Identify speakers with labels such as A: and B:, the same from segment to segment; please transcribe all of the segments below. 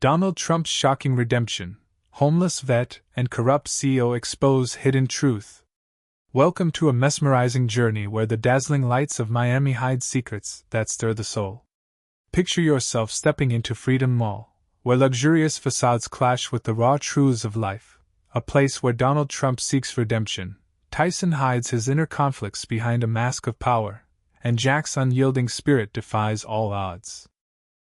A: Donald Trump's shocking redemption, homeless vet and corrupt CEO expose hidden truth. Welcome to a mesmerizing journey where the dazzling lights of Miami hide secrets that stir the soul. Picture yourself stepping into Freedom Mall, where luxurious facades clash with the raw truths of life, a place where Donald Trump seeks redemption, Tyson hides his inner conflicts behind a mask of power, and Jack's unyielding spirit defies all odds.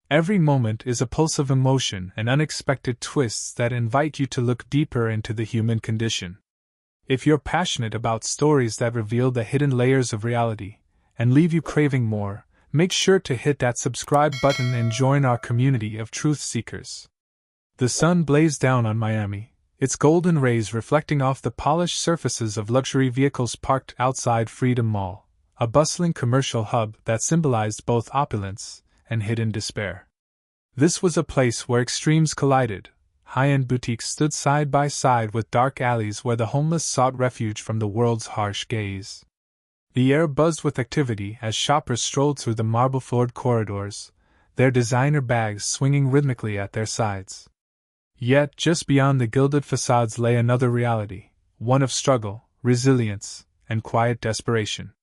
A: Every moment is a pulse of emotion and unexpected twists that invite you to look deeper into the human condition. If you're passionate about stories that reveal the hidden layers of reality and leave you craving more, make sure to hit that subscribe button and join our community of truth seekers. The sun blazed down on Miami, its golden rays reflecting off the polished surfaces of luxury vehicles parked outside Freedom Mall, a bustling commercial hub that symbolized both opulence and hidden despair. This was a place where extremes collided. High-end boutiques stood side by side with dark alleys where the homeless sought refuge from the world's harsh gaze. The air buzzed with activity as shoppers strolled through the marble-floored corridors, their designer bags swinging rhythmically at their sides. Yet, just beyond the gilded facades lay another reality, one of struggle, resilience, and quiet desperation.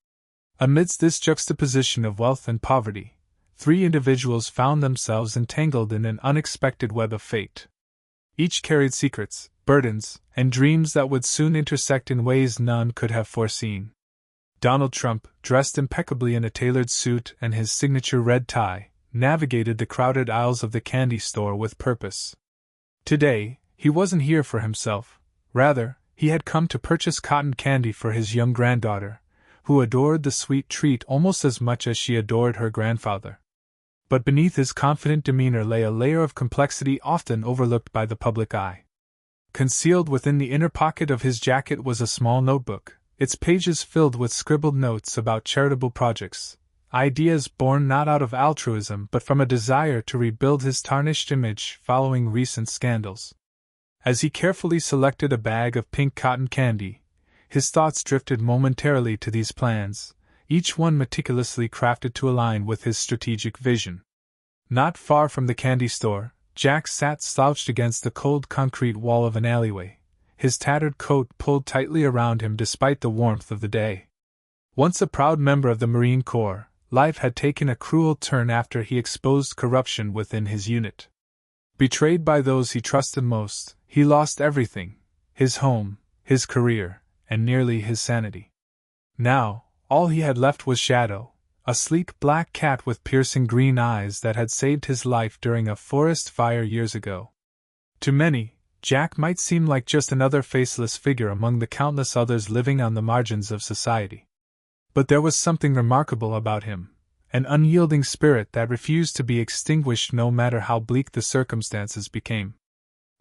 A: Amidst this juxtaposition of wealth and poverty, three individuals found themselves entangled in an unexpected web of fate. Each carried secrets, burdens, and dreams that would soon intersect in ways none could have foreseen. Donald Trump, dressed impeccably in a tailored suit and his signature red tie, navigated the crowded aisles of the candy store with purpose. Today, he wasn't here for himself. Rather, he had come to purchase cotton candy for his young granddaughter, who adored the sweet treat almost as much as she adored her grandfather. But beneath his confident demeanor lay a layer of complexity often overlooked by the public eye. Concealed within the inner pocket of his jacket was a small notebook, its pages filled with scribbled notes about charitable projects, ideas born not out of altruism but from a desire to rebuild his tarnished image following recent scandals. As he carefully selected a bag of pink cotton candy, his thoughts drifted momentarily to these plans, each one meticulously crafted to align with his strategic vision. Not far from the candy store, Jack sat slouched against the cold concrete wall of an alleyway, his tattered coat pulled tightly around him despite the warmth of the day. Once a proud member of the Marine Corps, life had taken a cruel turn after he exposed corruption within his unit. Betrayed by those he trusted most, he lost everything: his home, his career, and nearly his sanity. Now, all he had left was Shadow, a sleek black cat with piercing green eyes that had saved his life during a forest fire years ago. To many, Jack might seem like just another faceless figure among the countless others living on the margins of society. But there was something remarkable about him, an unyielding spirit that refused to be extinguished no matter how bleak the circumstances became.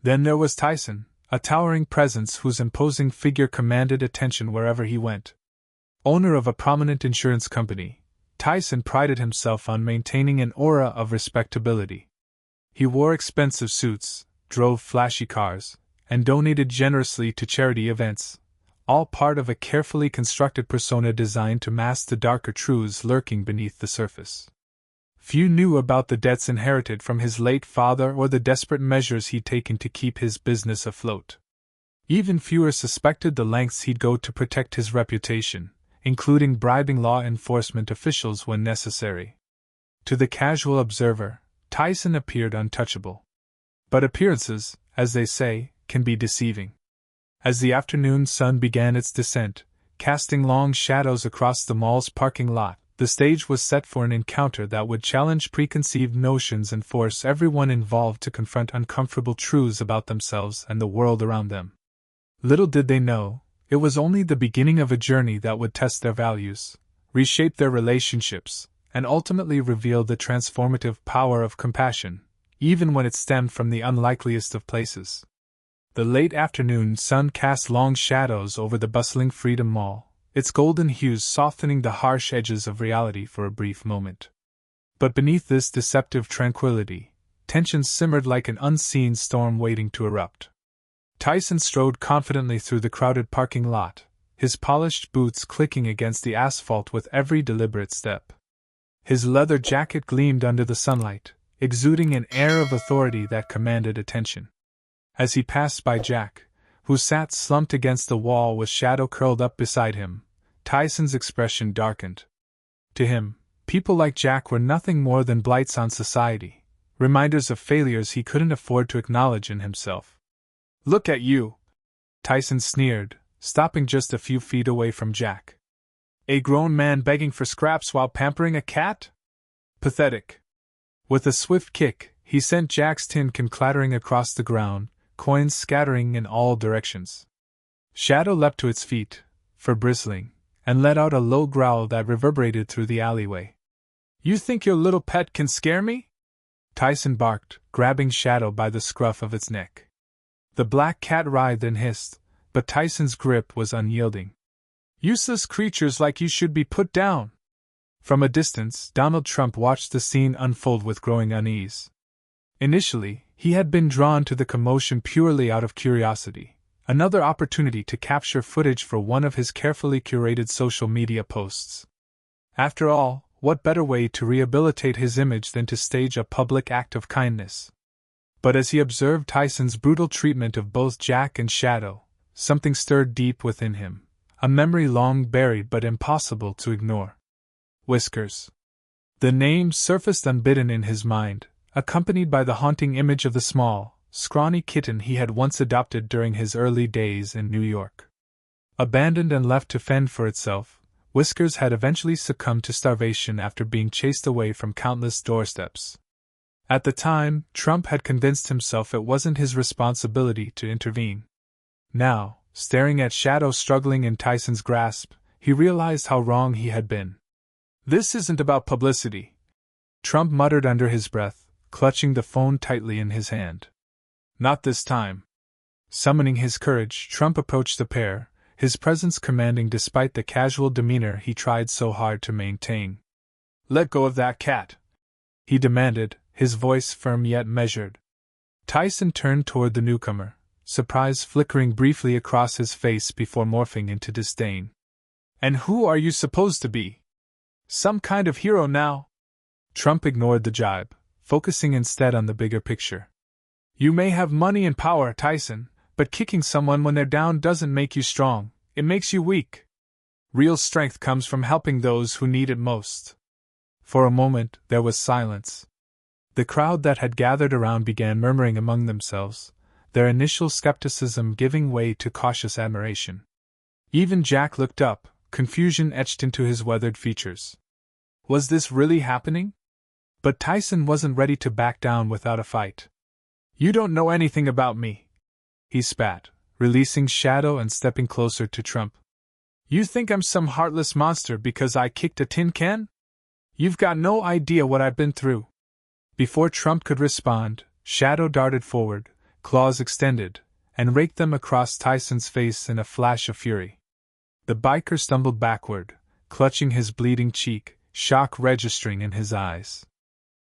A: Then there was Tyson, a towering presence whose imposing figure commanded attention wherever he went. Owner of a prominent insurance company, Tyson prided himself on maintaining an aura of respectability. He wore expensive suits, drove flashy cars, and donated generously to charity events, all part of a carefully constructed persona designed to mask the darker truths lurking beneath the surface. Few knew about the debts inherited from his late father or the desperate measures he'd taken to keep his business afloat. Even fewer suspected the lengths he'd go to protect his reputation, including bribing law enforcement officials when necessary. To the casual observer, Tyson appeared untouchable. But appearances, as they say, can be deceiving. As the afternoon sun began its descent, casting long shadows across the mall's parking lot, the stage was set for an encounter that would challenge preconceived notions and force everyone involved to confront uncomfortable truths about themselves and the world around them. Little did they know, it was only the beginning of a journey that would test their values, reshape their relationships, and ultimately reveal the transformative power of compassion, even when it stemmed from the unlikeliest of places. The late afternoon sun cast long shadows over the bustling Freedom Mall, its golden hues softening the harsh edges of reality for a brief moment. But beneath this deceptive tranquility, tension simmered like an unseen storm waiting to erupt. Tyson strode confidently through the crowded parking lot, his polished boots clicking against the asphalt with every deliberate step. His leather jacket gleamed under the sunlight, exuding an air of authority that commanded attention. As he passed by Jack, who sat slumped against the wall with Shadow curled up beside him, Tyson's expression darkened. To him, people like Jack were nothing more than blights on society, reminders of failures he couldn't afford to acknowledge in himself. "Look at you!" Tyson sneered, stopping just a few feet away from Jack. "A grown man begging for scraps while pampering a cat? Pathetic." With a swift kick, he sent Jack's tin can clattering across the ground, coins scattering in all directions. Shadow leapt to its feet, fur bristling, and let out a low growl that reverberated through the alleyway. "You think your little pet can scare me?" Tyson barked, grabbing Shadow by the scruff of its neck. The black cat writhed and hissed, but Tyson's grip was unyielding. "Useless creatures like you should be put down." From a distance, Donald Trump watched the scene unfold with growing unease. Initially, he had been drawn to the commotion purely out of curiosity, another opportunity to capture footage for one of his carefully curated social media posts. After all, what better way to rehabilitate his image than to stage a public act of kindness? But as he observed Tyson's brutal treatment of both Jack and Shadow, something stirred deep within him, a memory long buried but impossible to ignore. Whiskers. The name surfaced unbidden in his mind, accompanied by the haunting image of the small, scrawny kitten he had once adopted during his early days in New York. Abandoned and left to fend for itself, Whiskers had eventually succumbed to starvation after being chased away from countless doorsteps. At the time, Trump had convinced himself it wasn't his responsibility to intervene. Now, staring at Shadow struggling in Tyson's grasp, he realized how wrong he had been. "This isn't about publicity," Trump muttered under his breath, clutching the phone tightly in his hand. "Not this time." Summoning his courage, Trump approached the pair, his presence commanding despite the casual demeanor he tried so hard to maintain. "Let go of that cat," he demanded, his voice firm yet measured. Tyson turned toward the newcomer, surprise flickering briefly across his face before morphing into disdain. "And who are you supposed to be? Some kind of hero now?" Trump ignored the jibe, focusing instead on the bigger picture. "You may have money and power, Tyson, but kicking someone when they're down doesn't make you strong, it makes you weak. Real strength comes from helping those who need it most." For a moment, there was silence. The crowd that had gathered around began murmuring among themselves, their initial skepticism giving way to cautious admiration. Even Jack looked up, confusion etched into his weathered features. Was this really happening? But Tyson wasn't ready to back down without a fight. "You don't know anything about me," he spat, releasing Shadow and stepping closer to Trump. "You think I'm some heartless monster because I kicked a tin can? You've got no idea what I've been through." Before Trump could respond, Shadow darted forward, claws extended, and raked them across Tyson's face in a flash of fury. The biker stumbled backward, clutching his bleeding cheek, shock registering in his eyes.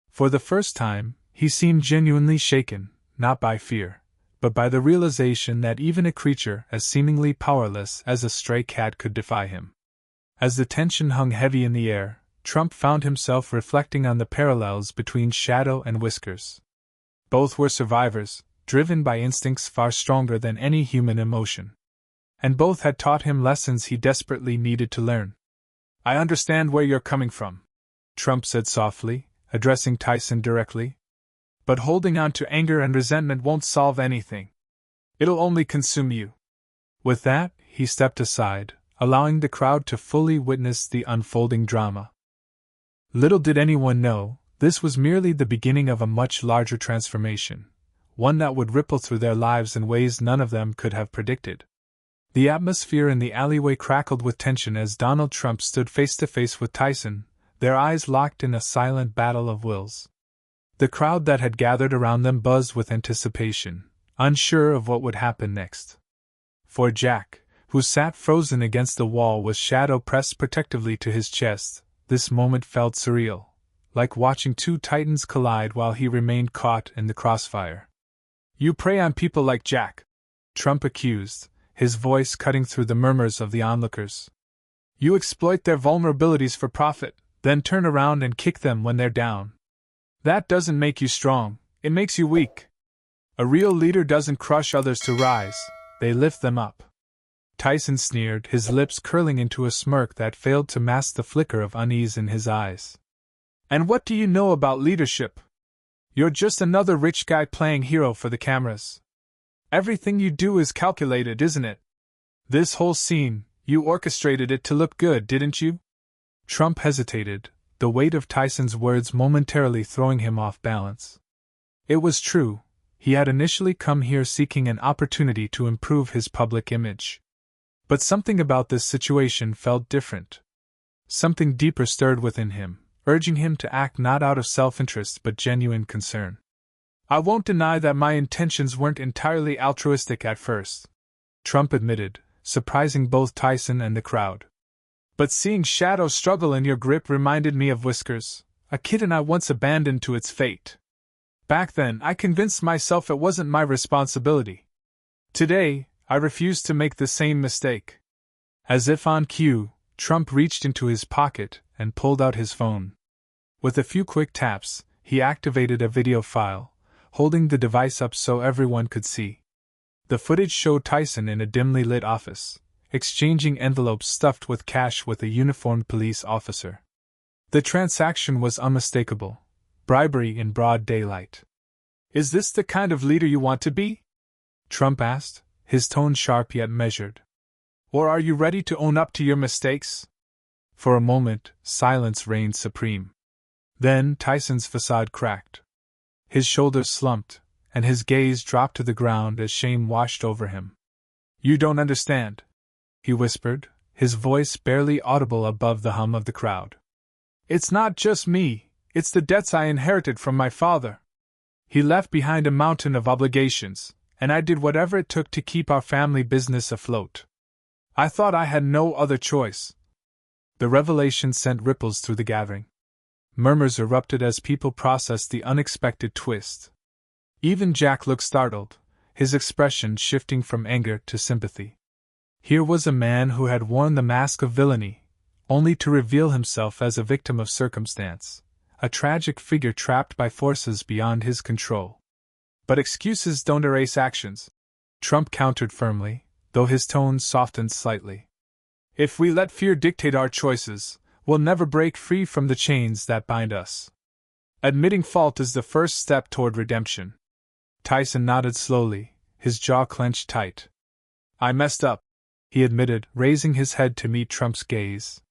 A: For the first time, he seemed genuinely shaken, not by fear, but by the realization that even a creature as seemingly powerless as a stray cat could defy him. As the tension hung heavy in the air, Trump found himself reflecting on the parallels between Shadow and Whiskers. Both were survivors, driven by instincts far stronger than any human emotion. And both had taught him lessons he desperately needed to learn. "I understand where you're coming from," Trump said softly, addressing Tyson directly. "But holding on to anger and resentment won't solve anything. It'll only consume you." With that, he stepped aside, allowing the crowd to fully witness the unfolding drama. Little did anyone know, this was merely the beginning of a much larger transformation, one that would ripple through their lives in ways none of them could have predicted. The atmosphere in the alleyway crackled with tension as Donald Trump stood face to face with Tyson, their eyes locked in a silent battle of wills. The crowd that had gathered around them buzzed with anticipation, unsure of what would happen next. For Jack, who sat frozen against the wall with Shadow pressed protectively to his chest, this moment felt surreal, like watching two titans collide while he remained caught in the crossfire. "You prey on people like Jack," Trump accused, his voice cutting through the murmurs of the onlookers. "You exploit their vulnerabilities for profit, then turn around and kick them when they're down. That doesn't make you strong, it makes you weak. A real leader doesn't crush others to rise, they lift them up. Tyson sneered, his lips curling into a smirk that failed to mask the flicker of unease in his eyes. And what do you know about leadership? You're just another rich guy playing hero for the cameras. Everything you do is calculated, isn't it? This whole scene, you orchestrated it to look good, didn't you? Trump hesitated, the weight of Tyson's words momentarily throwing him off balance. It was true, he had initially come here seeking an opportunity to improve his public image. But something about this situation felt different. Something deeper stirred within him, urging him to act not out of self-interest but genuine concern. I won't deny that my intentions weren't entirely altruistic at first, Trump admitted, surprising both Tyson and the crowd. But seeing Shadow struggle in your grip reminded me of Whiskers, a kitten I once abandoned to its fate. Back then, I convinced myself it wasn't my responsibility. Today, I refuse to make the same mistake. As if on cue, Trump reached into his pocket and pulled out his phone. With a few quick taps, he activated a video file, holding the device up so everyone could see. The footage showed Tyson in a dimly lit office, exchanging envelopes stuffed with cash with a uniformed police officer. The transaction was unmistakable, bribery in broad daylight. Is this the kind of leader you want to be? Trump asked, his tone sharp yet measured. Or are you ready to own up to your mistakes? For a moment, silence reigned supreme. Then Tyson's facade cracked. His shoulders slumped, and his gaze dropped to the ground as shame washed over him. You don't understand, he whispered, his voice barely audible above the hum of the crowd. It's not just me, it's the debts I inherited from my father. He left behind a mountain of obligations, and I did whatever it took to keep our family business afloat. I thought I had no other choice. The revelation sent ripples through the gathering. Murmurs erupted as people processed the unexpected twist. Even Jack looked startled, his expression shifting from anger to sympathy. Here was a man who had worn the mask of villainy, only to reveal himself as a victim of circumstance, a tragic figure trapped by forces beyond his control. But excuses don't erase actions, Trump countered firmly, though his tone softened slightly. If we let fear dictate our choices, we'll never break free from the chains that bind us. Admitting fault is the first step toward redemption. Tyson nodded slowly, his jaw clenched tight. I messed up, he admitted, raising his head to meet Trump's gaze.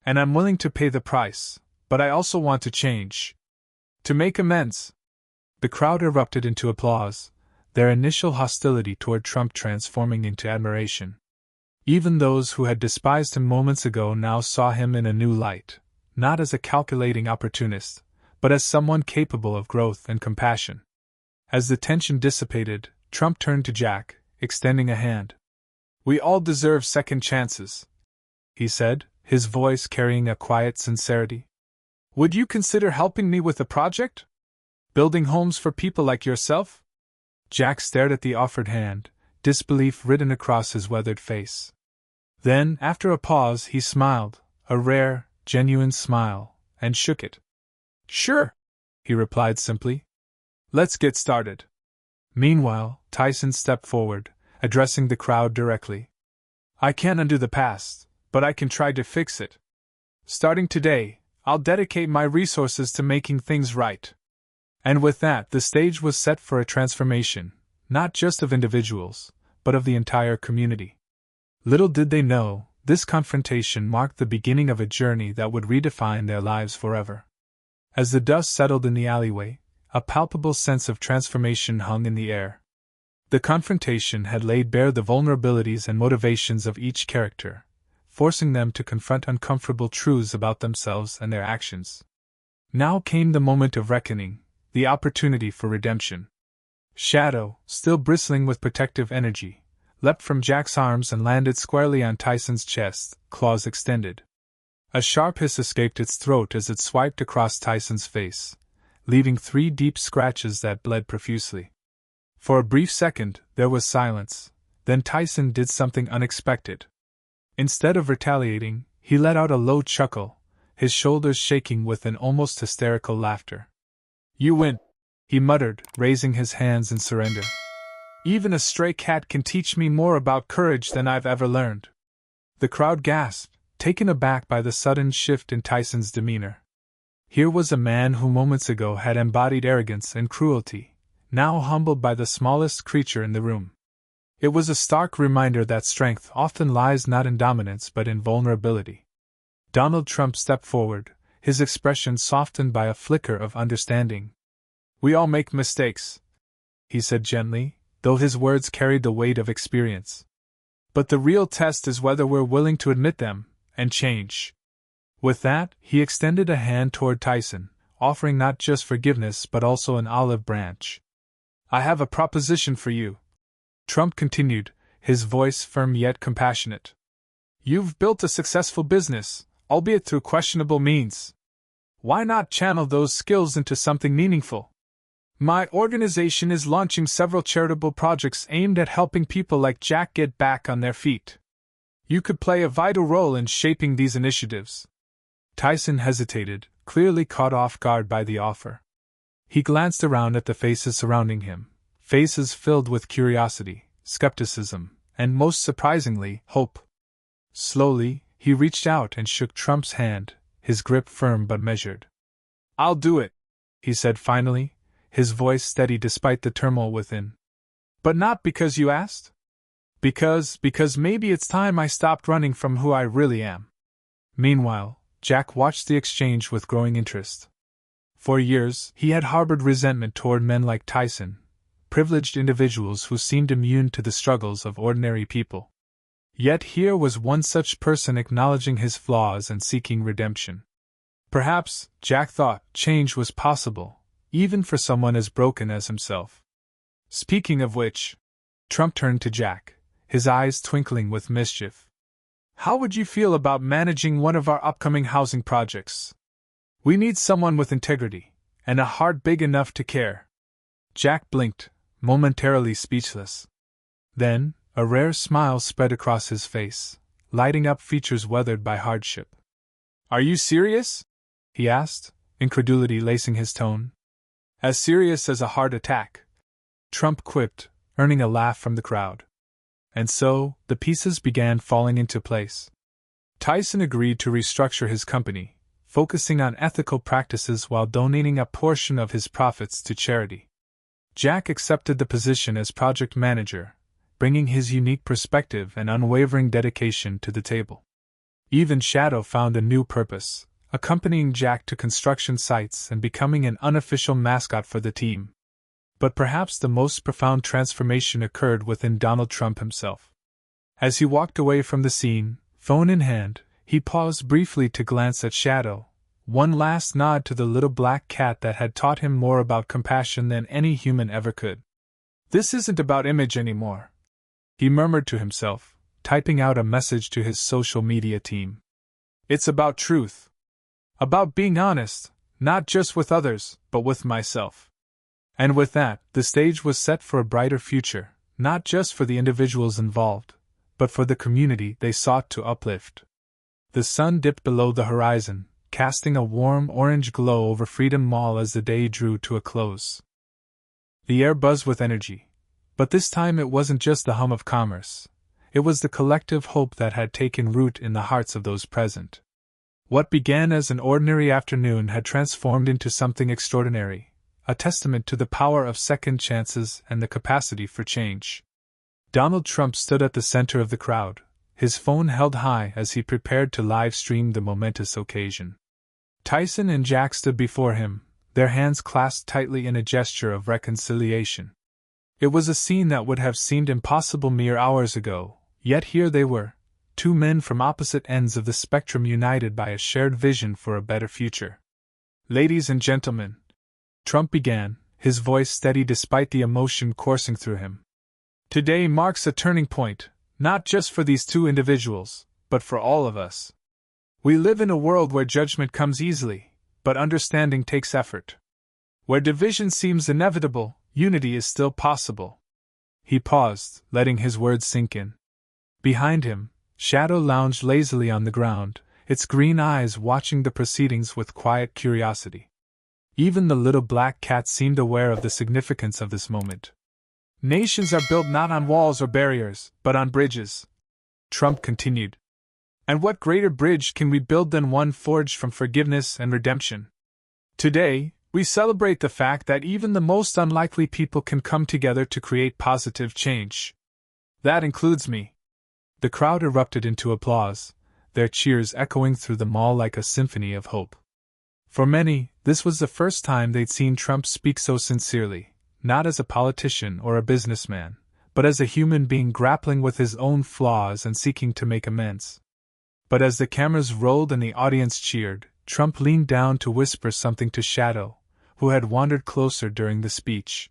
A: And I'm willing to pay the price, but I also want to change. To make amends. The crowd erupted into applause, their initial hostility toward Trump transforming into admiration. Even those who had despised him moments ago now saw him in a new light, not as a calculating opportunist, but as someone capable of growth and compassion. As the tension dissipated, Trump turned to Jack, extending a hand. We all deserve second chances, he said, his voice carrying a quiet sincerity. Would you consider helping me with a project? Building homes for people like yourself? Jack stared at the offered hand, disbelief written across his weathered face. Then, after a pause, he smiled, a rare, genuine smile, and shook it. Sure, he replied simply. Let's get started. Meanwhile, Tyson stepped forward, addressing the crowd directly. I can't undo the past, but I can try to fix it. Starting today, I'll dedicate my resources to making things right. And with that, the stage was set for a transformation, not just of individuals, but of the entire community. Little did they know, this confrontation marked the beginning of a journey that would redefine their lives forever. As the dust settled in the alleyway, a palpable sense of transformation hung in the air. The confrontation had laid bare the vulnerabilities and motivations of each character, forcing them to confront uncomfortable truths about themselves and their actions. Now came the moment of reckoning, the opportunity for redemption. Shadow, still bristling with protective energy, leapt from Jack's arms and landed squarely on Tyson's chest, claws extended. A sharp hiss escaped its throat as it swiped across Tyson's face, leaving 3 deep scratches that bled profusely. For a brief second, there was silence, then Tyson did something unexpected. Instead of retaliating, he let out a low chuckle, his shoulders shaking with an almost hysterical laughter. You win, he muttered, raising his hands in surrender. Even a stray cat can teach me more about courage than I've ever learned. The crowd gasped, taken aback by the sudden shift in Tyson's demeanor. Here was a man who moments ago had embodied arrogance and cruelty, now humbled by the smallest creature in the room. It was a stark reminder that strength often lies not in dominance but in vulnerability. Donald Trump stepped forward, his expression softened by a flicker of understanding. We all make mistakes, he said gently, though his words carried the weight of experience. But the real test is whether we're willing to admit them and change. With that, he extended a hand toward Tyson, offering not just forgiveness but also an olive branch. I have a proposition for you, Trump continued, his voice firm yet compassionate. You've built a successful business, albeit through questionable means. Why not channel those skills into something meaningful? My organization is launching several charitable projects aimed at helping people like Jack get back on their feet. You could play a vital role in shaping these initiatives. Tyson hesitated, clearly caught off guard by the offer. He glanced around at the faces surrounding him, faces filled with curiosity, skepticism, and most surprisingly, hope. Slowly, he reached out and shook Trump's hand, his grip firm but measured. I'll do it, he said finally, his voice steady despite the turmoil within. But not because you asked? Because maybe it's time I stopped running from who I really am. Meanwhile, Jack watched the exchange with growing interest. For years, he had harbored resentment toward men like Tyson, privileged individuals who seemed immune to the struggles of ordinary people. Yet here was one such person acknowledging his flaws and seeking redemption. Perhaps, Jack thought, change was possible, even for someone as broken as himself. Speaking of which, Trump turned to Jack, his eyes twinkling with mischief. How would you feel about managing one of our upcoming housing projects? We need someone with integrity, and a heart big enough to care. Jack blinked, momentarily speechless. Then, a rare smile spread across his face, lighting up features weathered by hardship. Are you serious? He asked, incredulity lacing his tone. As serious as a heart attack, Trump quipped, earning a laugh from the crowd. And so, the pieces began falling into place. Tyson agreed to restructure his company, focusing on ethical practices while donating a portion of his profits to charity. Jack accepted the position as project manager, bringing his unique perspective and unwavering dedication to the table. Even Shadow found a new purpose, accompanying Jack to construction sites and becoming an unofficial mascot for the team. But perhaps the most profound transformation occurred within Donald Trump himself. As he walked away from the scene, phone in hand, he paused briefly to glance at Shadow, one last nod to the little black cat that had taught him more about compassion than any human ever could. This isn't about image anymore, he murmured to himself, typing out a message to his social media team. It's about truth. About being honest, not just with others, but with myself. And with that, the stage was set for a brighter future, not just for the individuals involved, but for the community they sought to uplift. The sun dipped below the horizon, casting a warm orange glow over Freedom Mall as the day drew to a close. The air buzzed with energy, but this time it wasn't just the hum of commerce, it was the collective hope that had taken root in the hearts of those present. What began as an ordinary afternoon had transformed into something extraordinary, a testament to the power of second chances and the capacity for change. Donald Trump stood at the center of the crowd, his phone held high as he prepared to live stream the momentous occasion. Tyson and Jack stood before him, their hands clasped tightly in a gesture of reconciliation. It was a scene that would have seemed impossible mere hours ago, yet here they were, two men from opposite ends of the spectrum united by a shared vision for a better future. Ladies and gentlemen, Trump began, his voice steady despite the emotion coursing through him. Today marks a turning point, not just for these two individuals, but for all of us. We live in a world where judgment comes easily, but understanding takes effort. Where division seems inevitable, unity is still possible. He paused, letting his words sink in. Behind him, Shadow lounged lazily on the ground, its green eyes watching the proceedings with quiet curiosity. Even the little black cat seemed aware of the significance of this moment. Nations are built not on walls or barriers, but on bridges, Trump continued. And what greater bridge can we build than one forged from forgiveness and redemption? Today, we celebrate the fact that even the most unlikely people can come together to create positive change. That includes me. The crowd erupted into applause, their cheers echoing through the mall like a symphony of hope. For many, this was the first time they'd seen Trump speak so sincerely, not as a politician or a businessman, but as a human being grappling with his own flaws and seeking to make amends. But as the cameras rolled and the audience cheered, Trump leaned down to whisper something to Shadow, who had wandered closer during the speech.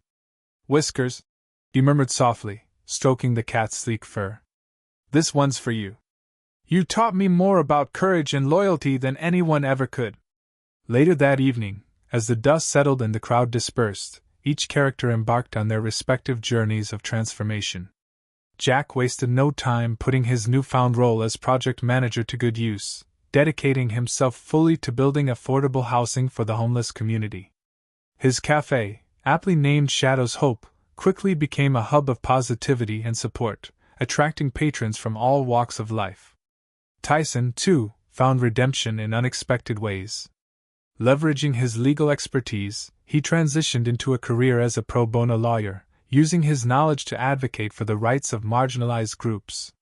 A: "Whiskers," he murmured softly, stroking the cat's sleek fur. "This one's for you. You taught me more about courage and loyalty than anyone ever could." Later that evening, as the dust settled and the crowd dispersed, each character embarked on their respective journeys of transformation. Jack wasted no time putting his newfound role as project manager to good use, dedicating himself fully to building affordable housing for the homeless community. His cafe, aptly named Shadow's Hope, quickly became a hub of positivity and support, attracting patrons from all walks of life. Tyson, too, found redemption in unexpected ways. Leveraging his legal expertise, he transitioned into a career as a pro bono lawyer, using his knowledge to advocate for the rights of marginalized groups.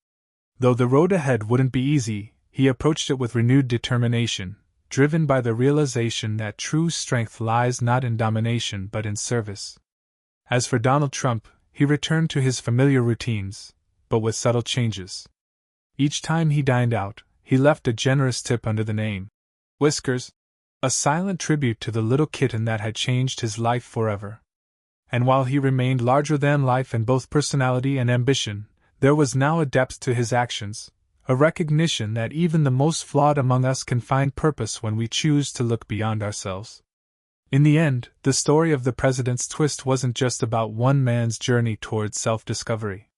A: Though the road ahead wouldn't be easy, he approached it with renewed determination, driven by the realization that true strength lies not in domination but in service. As for Donald Trump, he returned to his familiar routines, but with subtle changes. Each time he dined out, he left a generous tip under the name Whiskers, a silent tribute to the little kitten that had changed his life forever. And while he remained larger than life in both personality and ambition, there was now a depth to his actions, a recognition that even the most flawed among us can find purpose when we choose to look beyond ourselves. In the end, the story of the president's twist wasn't just about one man's journey towards self-discovery.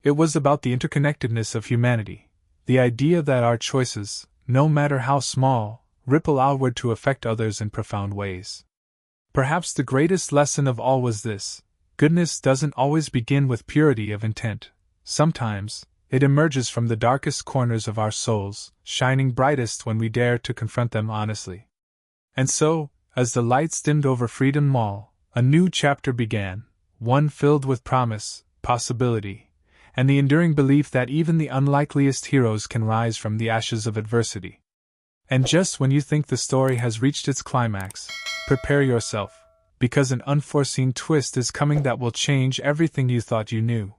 A: It was about the interconnectedness of humanity, the idea that our choices, no matter how small, ripple outward to affect others in profound ways. Perhaps the greatest lesson of all was this: goodness doesn't always begin with purity of intent. Sometimes, it emerges from the darkest corners of our souls, shining brightest when we dare to confront them honestly. And so, as the lights dimmed over Freedom Mall, a new chapter began, one filled with promise, possibility, and the enduring belief that even the unlikeliest heroes can rise from the ashes of adversity. And just when you think the story has reached its climax, prepare yourself, because an unforeseen twist is coming that will change everything you thought you knew.